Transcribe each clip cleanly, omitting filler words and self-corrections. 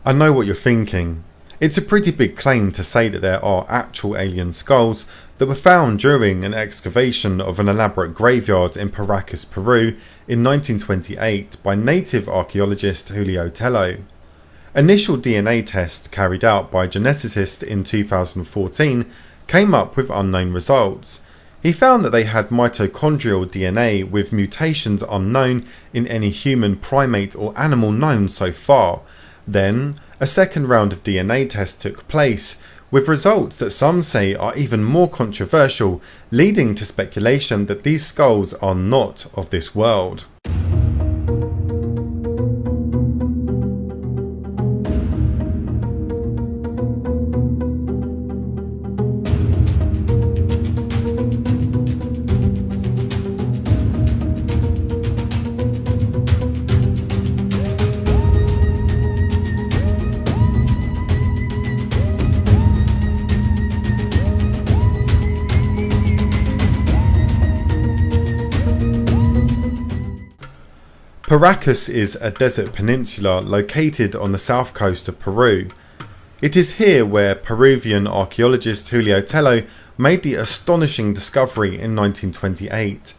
I know what you're thinking. It's a pretty big claim to say that there are actual alien skulls that were found during an excavation of an elaborate graveyard in Paracas, Peru in 1928 by native archaeologist Julio Tello. Initial DNA tests carried out by a geneticist in 2014 came up with unknown results. He found that they had mitochondrial DNA with mutations unknown in any human, primate or animal known so far. Then, a second round of DNA tests took place, with results that some say are even more controversial, leading to speculation that these skulls are not of this world. Paracas is a desert peninsula located on the south coast of Peru. It is here where Peruvian archaeologist Julio Tello made the astonishing discovery in 1928.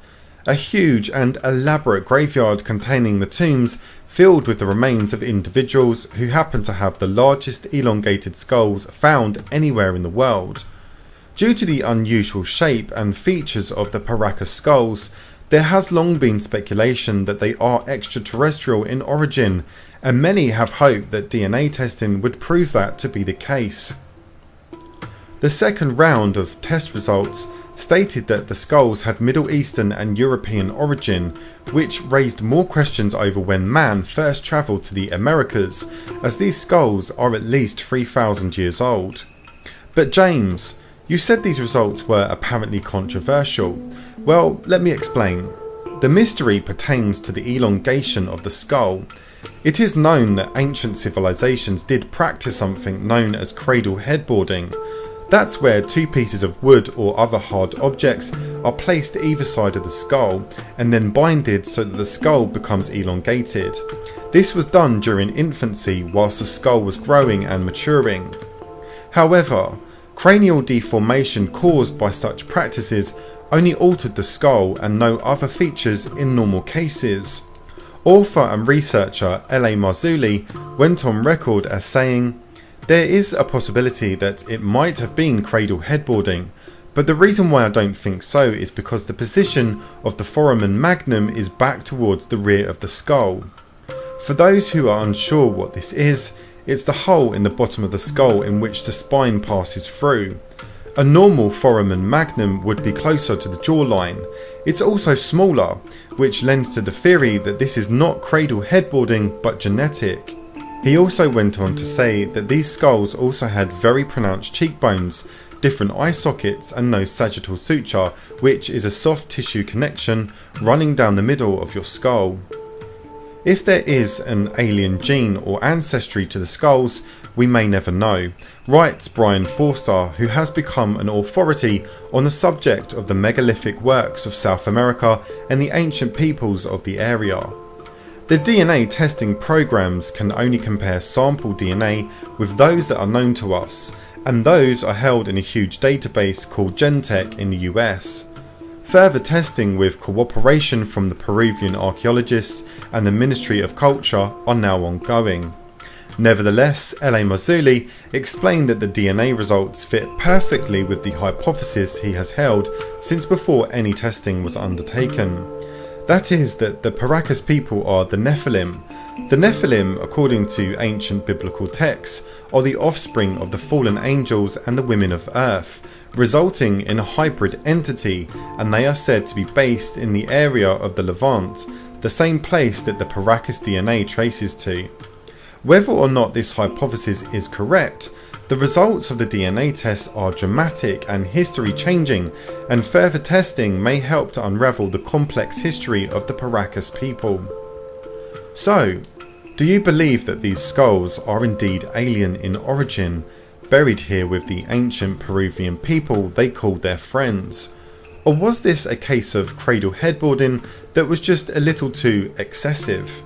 A huge and elaborate graveyard containing the tombs filled with the remains of individuals who happen to have the largest elongated skulls found anywhere in the world. Due to the unusual shape and features of the Paracas skulls, there has long been speculation that they are extraterrestrial in origin, and many have hoped that DNA testing would prove that to be the case. The second round of test results stated that the skulls had Middle Eastern and European origin, which raised more questions over when man first travelled to the Americas, as these skulls are at least 3,000 years old. But James, you said these results were apparently controversial. Well, let me explain. The mystery pertains to the elongation of the skull. It is known that ancient civilizations did practice something known as cradle headboarding. That's where two pieces of wood or other hard objects are placed either side of the skull and then binded so that the skull becomes elongated. This was done during infancy whilst the skull was growing and maturing. However, cranial deformation caused by such practices only altered the skull and no other features in normal cases. Author and researcher L.A. Marzulli went on record as saying, "There is a possibility that it might have been cradle headboarding, but the reason why I don't think so is because the position of the foramen magnum is back towards the rear of the skull. For those who are unsure what this is, it's the hole in the bottom of the skull in which the spine passes through. A normal foramen magnum would be closer to the jawline. It's also smaller, which lends to the theory that this is not cradle headboarding but genetic." He also went on to say that these skulls also had very pronounced cheekbones, different eye sockets and no sagittal suture, which is a soft tissue connection running down the middle of your skull. If there is an alien gene or ancestry to the skulls, we may never know, writes Brian Forster, who has become an authority on the subject of the megalithic works of South America and the ancient peoples of the area. The DNA testing programs can only compare sample DNA with those that are known to us, and those are held in a huge database called GenTech in the US. Further testing with cooperation from the Peruvian archaeologists and the Ministry of Culture are now ongoing. Nevertheless, L.A. Marzulli explained that the DNA results fit perfectly with the hypothesis he has held since before any testing was undertaken. That is that the Paracas people are the Nephilim. The Nephilim, according to ancient biblical texts, are the offspring of the fallen angels and the women of earth, resulting in a hybrid entity, and they are said to be based in the area of the Levant, the same place that the Paracas DNA traces to. Whether or not this hypothesis is correct, the results of the DNA tests are dramatic and history-changing, and further testing may help to unravel the complex history of the Paracas people. So, do you believe that these skulls are indeed alien in origin, buried here with the ancient Peruvian people they called their friends? Or was this a case of cradle headboarding that was just a little too excessive?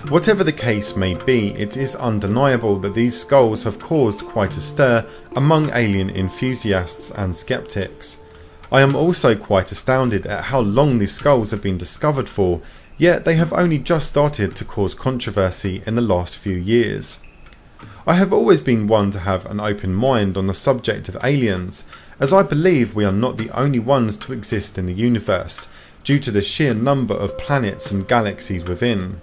Whatever the case may be, it is undeniable that these skulls have caused quite a stir among alien enthusiasts and skeptics. I am also quite astounded at how long these skulls have been discovered for, yet they have only just started to cause controversy in the last few years. I have always been one to have an open mind on the subject of aliens, as I believe we are not the only ones to exist in the universe, due to the sheer number of planets and galaxies within.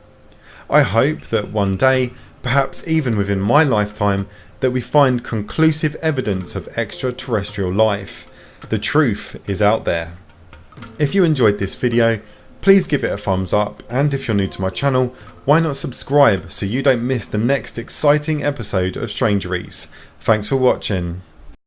I hope that one day, perhaps even within my lifetime, that we find conclusive evidence of extraterrestrial life. The truth is out there. If you enjoyed this video, please give it a thumbs up, and if you're new to my channel, why not subscribe so you don't miss the next exciting episode of Strangeries. Thanks for watching.